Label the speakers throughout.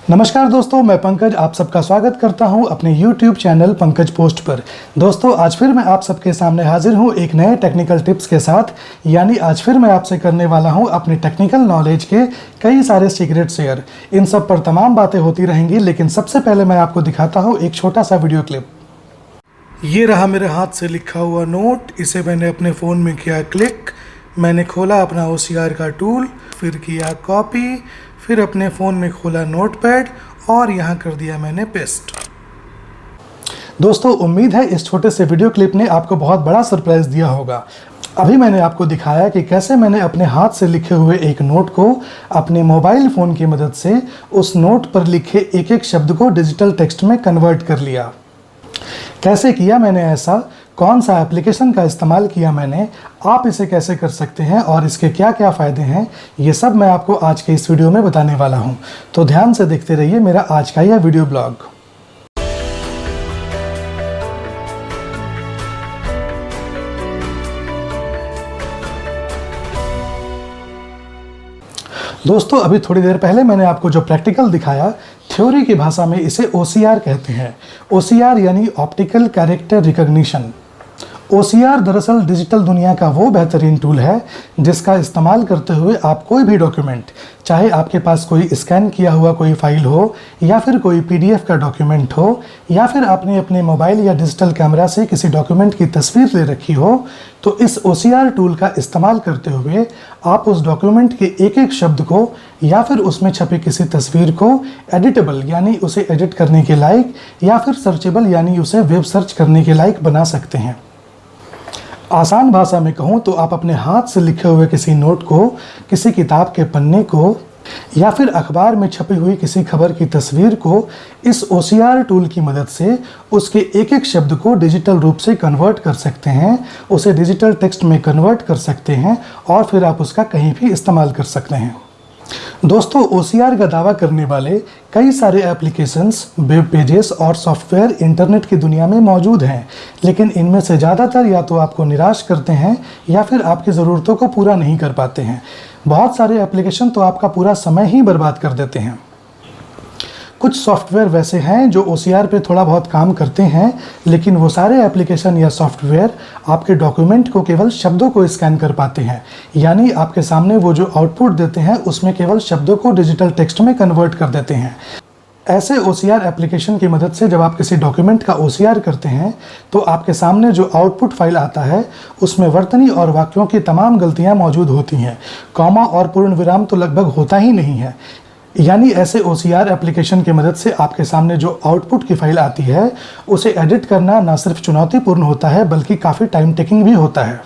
Speaker 1: नमस्कार दोस्तों, मैं पंकज आप सबका स्वागत करता हूं अपने YouTube चैनल पंकज पोस्ट पर। दोस्तों, आज फिर मैं आप सबके सामने हाजिर हूं एक नए टेक्निकल टिप्स के साथ। यानी आज फिर मैं आपसे करने वाला हूं अपनी टेक्निकल नॉलेज के कई सारे सीक्रेट शेयर। इन सब पर तमाम बातें होती रहेंगी, लेकिन सबसे पहले मैं आपको दिखाता हूँ एक छोटा सा वीडियो क्लिप। ये रहा मेरे हाथ से लिखा हुआ नोट। इसे मैंने अपने फ़ोन में किया क्लिक। मैंने खोला अपना OCR का टूल, फिर किया कॉपी, फिर अपने फ़ोन में खोला नोटपैड और यहाँ कर दिया मैंने पेस्ट। दोस्तों, उम्मीद है इस छोटे से वीडियो क्लिप ने आपको बहुत बड़ा सरप्राइज़ दिया होगा। अभी मैंने आपको दिखाया कि कैसे मैंने अपने हाथ से लिखे हुए एक नोट को अपने मोबाइल फ़ोन की मदद से उस नोट पर लिखे एक एक शब्द को डिजिटल टेक्स्ट में कन्वर्ट कर लिया। कैसे किया मैंने ऐसा, कौन सा एप्लीकेशन का इस्तेमाल किया मैंने, आप इसे कैसे कर सकते हैं और इसके क्या क्या फ़ायदे हैं, ये सब मैं आपको आज के इस वीडियो में बताने वाला हूं। तो ध्यान से देखते रहिए मेरा आज का यह वीडियो ब्लॉग। दोस्तों, अभी थोड़ी देर पहले मैंने आपको जो प्रैक्टिकल दिखाया, थ्योरी की भाषा में इसे OCR कहते हैं। OCR यानी ऑप्टिकल कैरेक्टर रिकॉग्निशन। OCR दरअसल डिजिटल दुनिया का वो बेहतरीन टूल है जिसका इस्तेमाल करते हुए आप कोई भी डॉक्यूमेंट, चाहे आपके पास कोई स्कैन किया हुआ कोई फाइल हो या फिर कोई PDF का डॉक्यूमेंट हो या फिर आपने अपने मोबाइल या डिजिटल कैमरा से किसी डॉक्यूमेंट की तस्वीर ले रखी हो, तो इस OCR टूल का इस्तेमाल करते हुए आप उस डॉक्यूमेंट के एक एक शब्द को या फिर उसमें छपे किसी तस्वीर को एडिटेबल यानी उसे एडिट करने के लायक या फिर सर्चेबल यानी उसे वेब सर्च करने के लायक बना सकते हैं। आसान भाषा में कहूँ तो आप अपने हाथ से लिखे हुए किसी नोट को, किसी किताब के पन्ने को या फिर अखबार में छपी हुई किसी खबर की तस्वीर को इस OCR टूल की मदद से उसके एक एक शब्द को डिजिटल रूप से कन्वर्ट कर सकते हैं, उसे डिजिटल टेक्स्ट में कन्वर्ट कर सकते हैं और फिर आप उसका कहीं भी इस्तेमाल कर सकते हैं। दोस्तों, OCR का दावा करने वाले कई सारे एप्लीकेशंस, वेब पेजेस और सॉफ्टवेयर इंटरनेट की दुनिया में मौजूद हैं, लेकिन इनमें से ज़्यादातर या तो आपको निराश करते हैं या फिर आपकी ज़रूरतों को पूरा नहीं कर पाते हैं। बहुत सारे एप्लीकेशन तो आपका पूरा समय ही बर्बाद कर देते हैं। कुछ सॉफ्टवेयर वैसे हैं जो OCR पे थोड़ा बहुत काम करते हैं, लेकिन वो सारे एप्लीकेशन या सॉफ्टवेयर आपके डॉक्यूमेंट को केवल शब्दों को स्कैन कर पाते हैं। यानी आपके सामने वो जो आउटपुट देते हैं उसमें केवल शब्दों को डिजिटल टेक्स्ट में कन्वर्ट कर देते हैं। ऐसे OCR एप्लीकेशन की मदद से जब आप किसी डॉक्यूमेंट का OCR करते हैं तो आपके सामने जो आउटपुट फाइल आता है उसमें वर्तनी और वाक्यों की तमाम गलतियाँ मौजूद होती हैं। कॉमा और पूर्ण विराम तो लगभग होता ही नहीं है। यानी ऐसे OCR एप्लीकेशन की मदद से आपके सामने जो आउटपुट की फाइल आती है उसे एडिट करना ना सिर्फ चुनौतीपूर्ण होता है बल्कि काफ़ी टाइम टेकिंग भी होता है।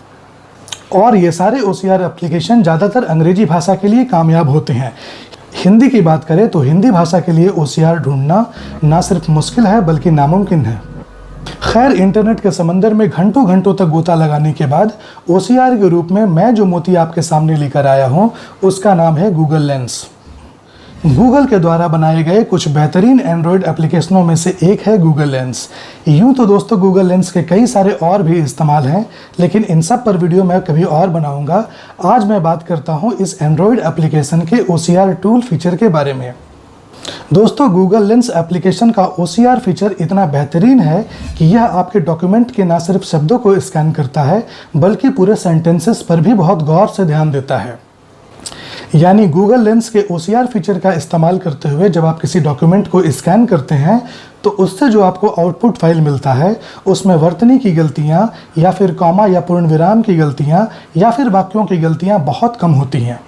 Speaker 1: और ये सारे OCR एप्लीकेशन ज़्यादातर अंग्रेजी भाषा के लिए कामयाब होते हैं। हिंदी की बात करें तो हिंदी भाषा के लिए OCR ढूंढना ना सिर्फ मुश्किल है बल्कि नामुमकिन है। खैर, इंटरनेट के समंदर में घंटों घंटों तक गोता लगाने के बाद OCR के रूप में मैं जो मोती आपके सामने लेकर आया हूँ उसका नाम है गूगल लेंस। गूगल के द्वारा बनाए गए कुछ बेहतरीन एंड्रॉयड एप्लीकेशनों में से एक है गूगल लेंस। यूँ तो दोस्तों गूगल लेंस के कई सारे और भी इस्तेमाल हैं, लेकिन इन सब पर वीडियो मैं कभी और बनाऊंगा। आज मैं बात करता हूँ इस एंड्रॉयड एप्लीकेशन के OCR टूल फीचर के बारे में। दोस्तों, गूगल लेंस एप्लीकेशन का OCR फीचर इतना बेहतरीन है कि यह आपके डॉक्यूमेंट के न सिर्फ शब्दों को स्कैन करता है बल्कि पूरे सेंटेंसेस पर भी बहुत गौर से ध्यान देता है। यानी गूगल लेंस के OCR फीचर का इस्तेमाल करते हुए जब आप किसी डॉक्यूमेंट को स्कैन करते हैं तो उससे जो आपको आउटपुट फाइल मिलता है उसमें वर्तनी की गलतियां या फिर कॉमा या पूर्ण विराम की गलतियां या फिर वाक्यों की गलतियां बहुत कम होती हैं।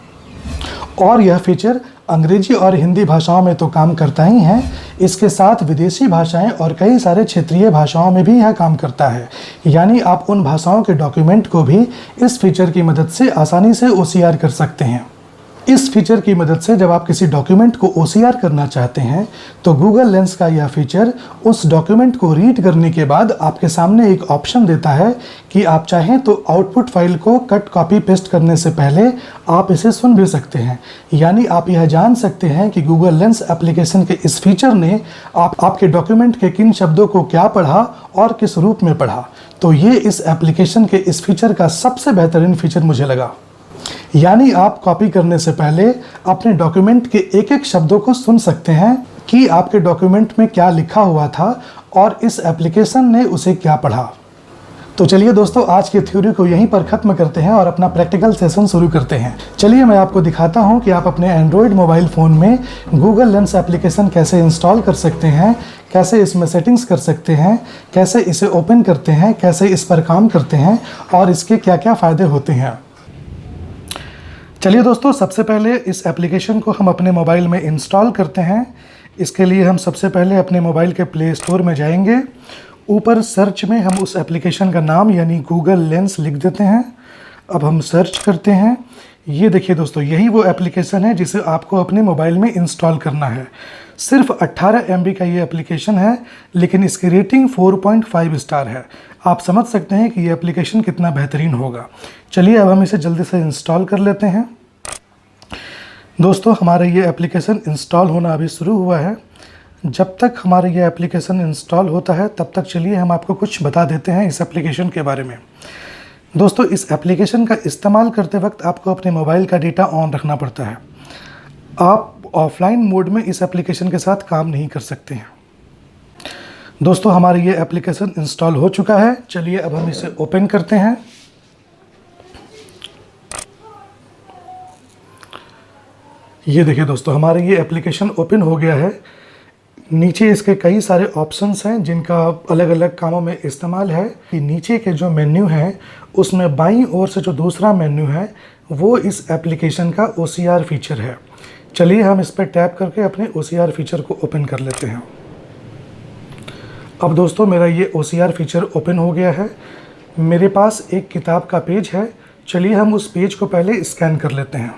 Speaker 1: और यह फीचर अंग्रेजी और हिंदी भाषाओं में तो काम करता ही है, इसके साथ विदेशी भाषाएं और कई सारे क्षेत्रीय भाषाओं में भी यह काम करता है। यानी आप उन भाषाओं के डॉक्यूमेंट को भी इस फीचर की मदद से आसानी से OCR कर सकते हैं। इस फीचर की मदद से जब आप किसी डॉक्यूमेंट को OCR करना चाहते हैं तो गूगल लेंस का यह फीचर उस डॉक्यूमेंट को रीड करने के बाद आपके सामने एक ऑप्शन देता है कि आप चाहें तो आउटपुट फाइल को कट कॉपी पेस्ट करने से पहले आप इसे सुन भी सकते हैं। यानी आप यह जान सकते हैं कि गूगल लेंस एप्लीकेशन के इस फीचर ने आपके डॉक्यूमेंट के किन शब्दों को क्या पढ़ा और किस रूप में पढ़ा। तो ये इस एप्लीकेशन के इस फीचर का सबसे बेहतरीन फीचर मुझे लगा। यानी आप कॉपी करने से पहले अपने डॉक्यूमेंट के एक एक शब्दों को सुन सकते हैं कि आपके डॉक्यूमेंट में क्या लिखा हुआ था और इस एप्लीकेशन ने उसे क्या पढ़ा। तो चलिए दोस्तों, आज की थ्योरी को यहीं पर ख़त्म करते हैं और अपना प्रैक्टिकल सेशन शुरू करते हैं। चलिए मैं आपको दिखाता हूं कि आप अपने एंड्रॉयड मोबाइल फ़ोन में गूगल लेंस एप्लीकेशन कैसे इंस्टॉल कर सकते हैं, कैसे इसमें सेटिंग्स कर सकते हैं, कैसे इसे ओपन करते हैं, कैसे इस पर काम करते हैं और इसके क्या क्या फ़ायदे होते हैं। चलिए दोस्तों, सबसे पहले इस एप्लीकेशन को हम अपने मोबाइल में इंस्टॉल करते हैं। इसके लिए हम सबसे पहले अपने मोबाइल के प्ले स्टोर में जाएंगे। ऊपर सर्च में हम उस एप्लीकेशन का नाम यानी गूगल लेंस लिख देते हैं। अब हम सर्च करते हैं। ये देखिए दोस्तों, यही वो एप्लीकेशन है जिसे आपको अपने मोबाइल में इंस्टॉल करना है। सिर्फ 18 MB का ये एप्लीकेशन है, लेकिन इसकी रेटिंग 4.5 स्टार है। आप समझ सकते हैं कि ये एप्लीकेशन कितना बेहतरीन होगा। चलिए अब हम इसे जल्दी से इंस्टॉल कर लेते हैं। दोस्तों, हमारा ये एप्लीकेशन इंस्टॉल होना अभी शुरू हुआ है। जब तक हमारा ये एप्लीकेशन इंस्टॉल होता है तब तक चलिए हम आपको कुछ बता देते हैं इस एप्लीकेशन के बारे में। दोस्तों, इस एप्लीकेशन का इस्तेमाल करते वक्त आपको अपने मोबाइल का डेटा ऑन रखना पड़ता है। आप ऑफलाइन मोड में इस एप्लीकेशन के साथ काम नहीं कर सकते हैं। दोस्तों, हमारा ये एप्लीकेशन इंस्टॉल हो चुका है। चलिए अब हम इसे ओपन करते हैं। ये देखिए दोस्तों, हमारा ये एप्लीकेशन ओपन हो गया है। नीचे इसके कई सारे ऑप्शंस हैं जिनका अलग अलग कामों में इस्तेमाल है। कि नीचे के जो मेन्यू है उसमें बाईं ओर से जो दूसरा मेन्यू है वो इस एप्लीकेशन का OCR फीचर है। चलिए हम इस पर टैप करके अपने OCR फीचर को ओपन कर लेते हैं। अब दोस्तों, मेरा ये OCR फीचर ओपन हो गया है। मेरे पास एक किताब का पेज है। चलिए हम उस पेज को पहले स्कैन कर लेते हैं।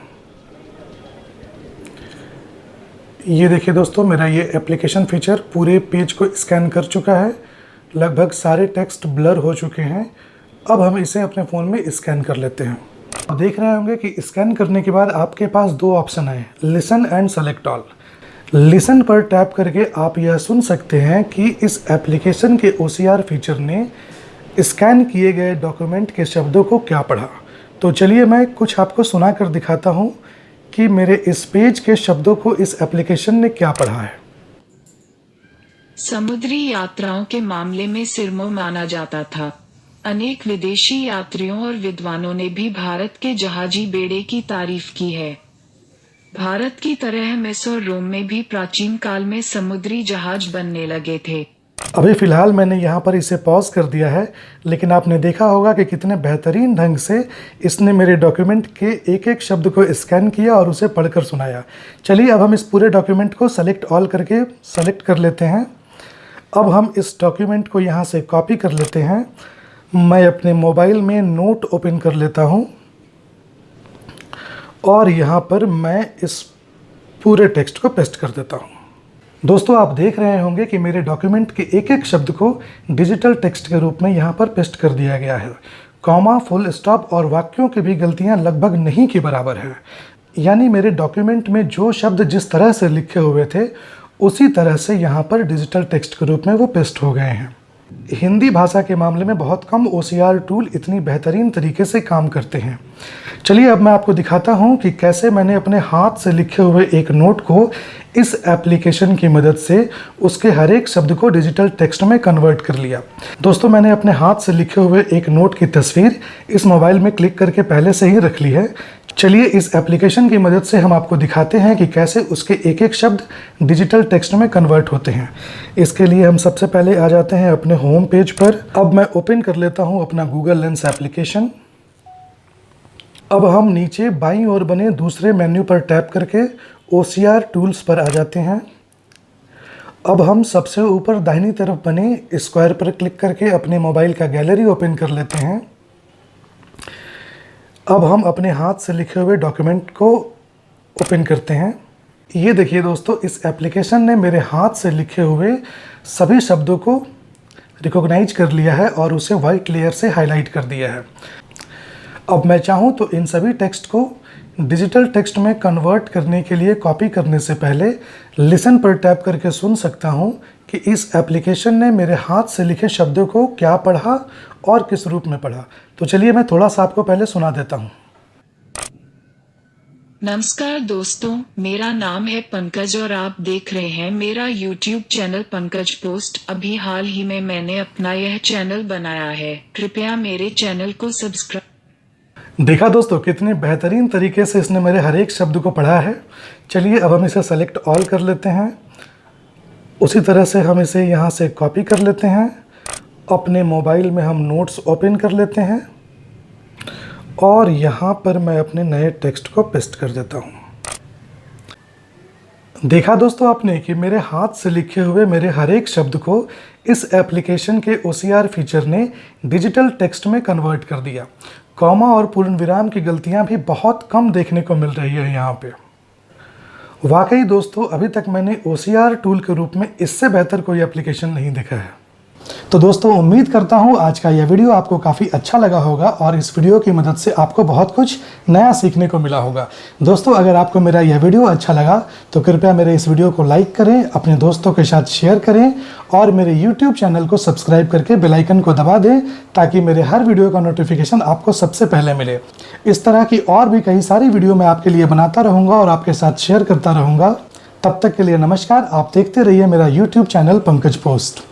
Speaker 1: ये देखिए दोस्तों, मेरा ये एप्लीकेशन फीचर पूरे पेज को स्कैन कर चुका है। लगभग सारे टेक्स्ट ब्लर हो चुके हैं। अब हम इसे अपने फ़ोन में स्कैन कर लेते हैं। अब देख रहे होंगे कि स्कैन करने के बाद आपके पास दो ऑप्शन आए, listen and select all. Listen पर टैप करके आप यह सुन सकते हैं कि इस एप्लीकेशन के OCR फीचर ने स्कैन किए गए डॉक्यूमेंट के शब्दों को क्या पढ़ा। तो चलिए मैं कुछ आपको सुना कर दिखाता हूँ कि मेरे इस पेज के शब्दों को इस एप्लीकेशन ने क्या पढ़ा है।
Speaker 2: समुद्री यात्राओं के मामले में सिरमौर माना जाता था। अनेक विदेशी यात्रियों और विद्वानों ने भी भारत के जहाजी बेड़े की तारीफ की है। भारत की तरह मिस्र और रोम में भी प्राचीन काल में समुद्री जहाज बनने लगे थे।
Speaker 1: अभी फ़िलहाल मैंने यहाँ पर इसे पॉज कर दिया है, लेकिन आपने देखा होगा कि कितने बेहतरीन ढंग से इसने मेरे डॉक्यूमेंट के एक एक शब्द को स्कैन किया और उसे पढ़कर सुनाया। चलिए अब हम इस पूरे डॉक्यूमेंट को सेलेक्ट ऑल करके सेलेक्ट कर लेते हैं। अब हम इस डॉक्यूमेंट को यहाँ से कॉपी कर लेते हैं। मैं अपने मोबाइल में नोट ओपन कर लेता हूँ और यहाँ पर मैं इस पूरे टेक्स्ट को पेस्ट कर देता हूँ। दोस्तों, आप देख रहे होंगे कि मेरे डॉक्यूमेंट के एक एक शब्द को डिजिटल टेक्स्ट के रूप में यहाँ पर पेस्ट कर दिया गया है। कॉमा, फुल स्टॉप और वाक्यों की भी गलतियाँ लगभग नहीं के बराबर है। यानी मेरे डॉक्यूमेंट में जो शब्द जिस तरह से लिखे हुए थे उसी तरह से यहाँ पर डिजिटल टेक्स्ट के रूप में वो पेस्ट हो गए हैं। हिंदी भाषा के मामले में बहुत कम OCR टूल इतनी बेहतरीन तरीके से काम करते हैं। चलिए अब मैं आपको दिखाता हूँ कि कैसे मैंने अपने हाथ से लिखे हुए एक नोट को इस एप्लीकेशन की मदद से उसके हर एक शब्द को डिजिटल टेक्स्ट में कन्वर्ट कर लिया। दोस्तों, मैंने अपने हाथ से लिखे हुए एक नोट की तस्वीर इस मोबाइल में क्लिक करके पहले से ही रख ली है। चलिए इस एप्लीकेशन की मदद से हम आपको दिखाते हैं कि कैसे उसके एक एक शब्द डिजिटल टेक्स्ट में कन्वर्ट होते हैं। इसके लिए हम सबसे पहले आ जाते हैं अपने होम पेज पर। अब मैं ओपन कर लेता हूं अपना गूगल लेंस एप्लीकेशन। अब हम नीचे बाईं ओर बने दूसरे मेन्यू पर टैप करके OCR टूल्स पर आ जाते हैं। अब हम सबसे ऊपर दाहिनी तरफ बने स्क्वायर पर क्लिक करके अपने मोबाइल का गैलरी ओपन कर लेते हैं। अब हम अपने हाथ से लिखे हुए डॉक्यूमेंट को ओपन करते हैं। ये देखिए दोस्तों, इस एप्लीकेशन ने मेरे हाथ से लिखे हुए सभी शब्दों को रिकॉग्नाइज कर लिया है और उसे वाइट लेयर से हाईलाइट कर दिया है। अब मैं चाहूँ तो इन सभी टेक्स्ट को डिजिटल टेक्स्ट में कन्वर्ट करने के लिए कॉपी करने से पहले लिसन पर टैप करके सुन सकता हूँ कि इस एप्लीकेशन ने मेरे हाथ से लिखे शब्दों को क्या पढ़ा और किस रूप में पढ़ा। तो चलिए मैं थोड़ा सा आपको पहले सुना देता हूँ।
Speaker 2: नमस्कार दोस्तों, मेरा नाम है पंकज और आप देख रहे हैं मेरा YouTube चैनल पंकज पोस्ट। अभी हाल ही में मैंने अपना यह चैनल बनाया है, कृपया मेरे चैनल को सब्सक्राइब।
Speaker 1: देखा दोस्तों, कितने बेहतरीन तरीके से इसने मेरे हर एक शब्द को पढ़ा है। चलिए अब हम इसे सेलेक्ट ऑल कर लेते हैं। उसी तरह से हम इसे यहाँ से कॉपी कर लेते हैं। अपने मोबाइल में हम नोट्स ओपन कर लेते हैं और यहाँ पर मैं अपने नए टेक्स्ट को पेस्ट कर देता हूँ। देखा दोस्तों आपने कि मेरे हाथ से लिखे हुए मेरे हर एक शब्द को इस एप्लीकेशन के OCR फीचर ने डिजिटल टेक्स्ट में कन्वर्ट कर दिया। कॉमा और पूर्ण विराम की गलतियाँ भी बहुत कम देखने को मिल रही है यहाँ पे। वाकई दोस्तों, अभी तक मैंने OCR टूल के रूप में इससे बेहतर कोई एप्लीकेशन नहीं देखा है। तो दोस्तों, उम्मीद करता हूँ आज का यह वीडियो आपको काफ़ी अच्छा लगा होगा और इस वीडियो की मदद से आपको बहुत कुछ नया सीखने को मिला होगा। दोस्तों, अगर आपको मेरा यह वीडियो अच्छा लगा तो कृपया मेरे इस वीडियो को लाइक करें, अपने दोस्तों के साथ शेयर करें और मेरे YouTube चैनल को सब्सक्राइब करके बेल आइकन को दबा दें ताकि मेरे हर वीडियो का नोटिफिकेशन आपको सबसे पहले मिले। इस तरह की और भी कई सारी वीडियो मैं आपके लिए बनाता रहूँगा और आपके साथ शेयर करता रहूँगा। तब तक के लिए नमस्कार। आप देखते रहिए मेरा YouTube चैनल पंकज पोस्ट।